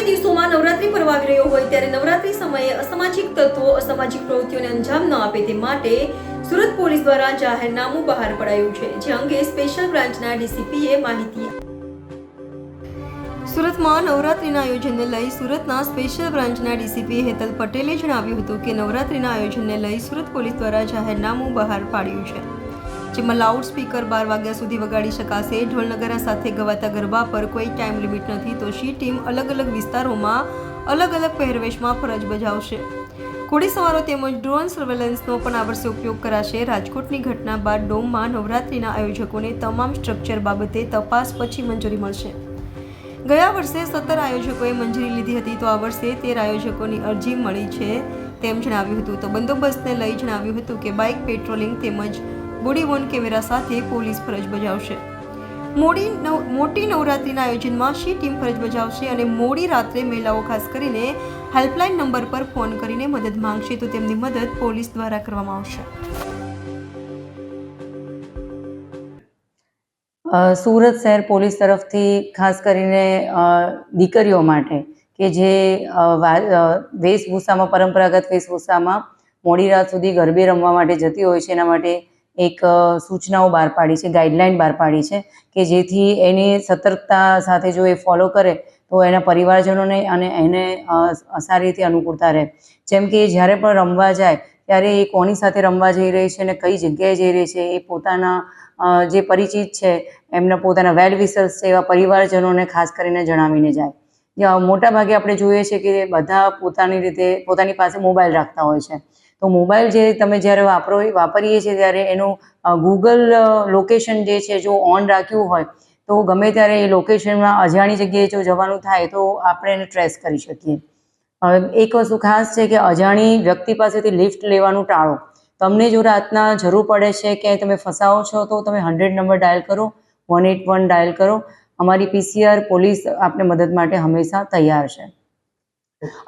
આગામી દિવસોમાં નવરાત્રી પર્વ આવી રહ્યો હોય ત્યારે નવરાત્રી સમયે અસામાજિક તત્વો અસામાજિક પ્રવૃત્તિઓને અંજામ ન આપે તે માટે સુરત પોલીસ દ્વારા જાહેરનામું બહાર પડાયું છે, જે અંગે સ્પેશિયલ બ્રાન્ચના ડીસીપીએ માહિતી. સુરતમાં નવરાત્રીના આયોજનને લઈ સુરતના સ્પેશિયલ બ્રાન્ચના ડીસીપી હેતલ પટેલે જણાવ્યું હતું કે નવરાત્રીના આયોજનને લઈ સુરત પોલીસ દ્વારા જાહેરનામું બહાર પાડ્યું છે, જેમાં લાઉડ સ્પીકર 12 વાગ્યા સુધી વગાડી શકાશે. ઢોલ નગારા સાથે ગવાતા ગરબા પર કોઈ ટાઈમ લિમિટ નથી, તો શી ટીમ અલગ અલગ વિસ્તારોમાં અલગ અલગ પહેરવેશમાં ફરજ બજાવશે. ઘોડી સવારો તેમજ ડ્રોન સર્વેલન્સનો પણ આ વર્ષે ઉપયોગ કરાશે. રાજકોટની ઘટના બાદ ડોમમાં નવરાત્રીના આયોજકોને તમામ સ્ટ્રક્ચર બાબતે તપાસ પછી મંજૂરી મળશે. ગયા વર્ષે 17 આયોજકોએ મંજૂરી લીધી હતી, તો આ વર્ષે 13 આયોજકોની અરજી મળી છે તેમ જણાવ્યું હતું. તો બંદોબસ્તને લઈ જણાવ્યું હતું કે બાઇક પેટ્રોલિંગ તેમજ બોડી વોર્ન કેમેરા સાથે પોલીસ ફરજ બજાવશે. મોટી નવરાત્રીના આયોજનમાં શી ટીમ ફરજ બજાવશે અને મોડી રાત્રે મહિલાઓ ખાસ કરીને હેલ્પલાઇન નંબર પર ફોન કરીને મદદ માંગશે તો તેમની મદદ પોલીસ દ્વારા કરવામાં આવશે. સુરત શહેર પોલીસ તરફથી ખાસ કરીને દીકરીઓ માટે કે જે વેશભૂષામાં પરંપરાગત વેશભૂષામાં મોડી રાત સુધી ગરબે રમવા માટે જતી હોય છે, એના માટે એક સૂચનાઓ બહાર પાડી છે, ગાઈડલાઇન બહાર પાડી છે કે જેથી એની સતર્કતા સાથે જો એ ફોલો કરે તો એના પરિવારજનોને અને એને સારી રીતે અનુકૂળતા રહે. જેમ કે જ્યારે પણ રમવા જાય ત્યારે એ કોની સાથે રમવા જઈ રહી છે અને કઈ જગ્યાએ જઈ રહી છે એ પોતાના જે પરિચિત છે એમના પોતાના વેલ વિશર્સ છે એવા પરિવારજનોને ખાસ કરીને જણાવીને જાય. મોટાભાગે આપણે જોઈએ છે કે બધા પોતાની રીતે પોતાની પાસે મોબાઈલ રાખતા હોય છે, તો મોબાઈલ જે તમે જ્યારે વાપરીએ છીએ ત્યારે એનું ગૂગલ લોકેશન જે છે જો ઓન રાખ્યું હોય તો ગમે ત્યારે એ લોકેશનમાં અજાણી જગ્યાએ જો જવાનું થાય તો આપણે એને ટ્રેસ કરી શકીએ. એક વસ્તુ ખાસ છે કે અજાણી વ્યક્તિ પાસેથી લિફ્ટ લેવાનું ટાળો. તમને જો રાતના જરૂર પડે છે કે તમે ફસાવો છો તો તમે 100 નંબર ડાયલ કરો, 181 ડાયલ કરો. અમારી પીસીઆર પોલીસ આપને મદદ માટે હંમેશા તૈયાર છે.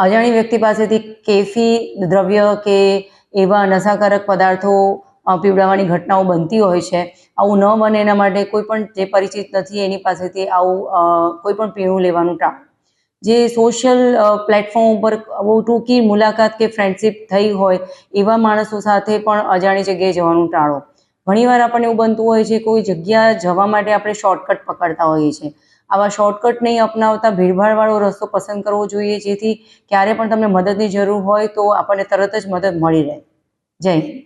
અજાણી વ્યક્તિ પાસેથી કેફી દ્રવ્ય કે એવા નશાકારક પદાર્થો પીવડાવવાની ઘટનાઓ બનતી હોય છે. આવું ન બને એના માટે કોઈ પણ જે પરિચિત નથી એની પાસેથી આવું કોઈ પણ પીણું લેવાનું ટાળો. જે સોશિયલ પ્લેટફોર્મ ઉપર બહુ ટૂંકી મુલાકાત કે ફ્રેન્ડશિપ થઈ હોય એવા માણસો સાથે પણ અજાણી જગ્યાએ જવાનું ટાળો. ઘણીવાર આપણને એવું બનતું હોય છે કોઈ જગ્યા જવા માટે આપણે શોર્ટકટ પકડતા હોઈએ છીએ. આવા શોર્ટકટ નહીં અપનાવતા ભીડભાડવાળો રસ્તો પસંદ કરવો જોઈએ, જેથી ક્યારે પણ તમને મદદની જરૂર હોય તો આપણને તરત જ મદદ મળી રહે. જય હિન્દ.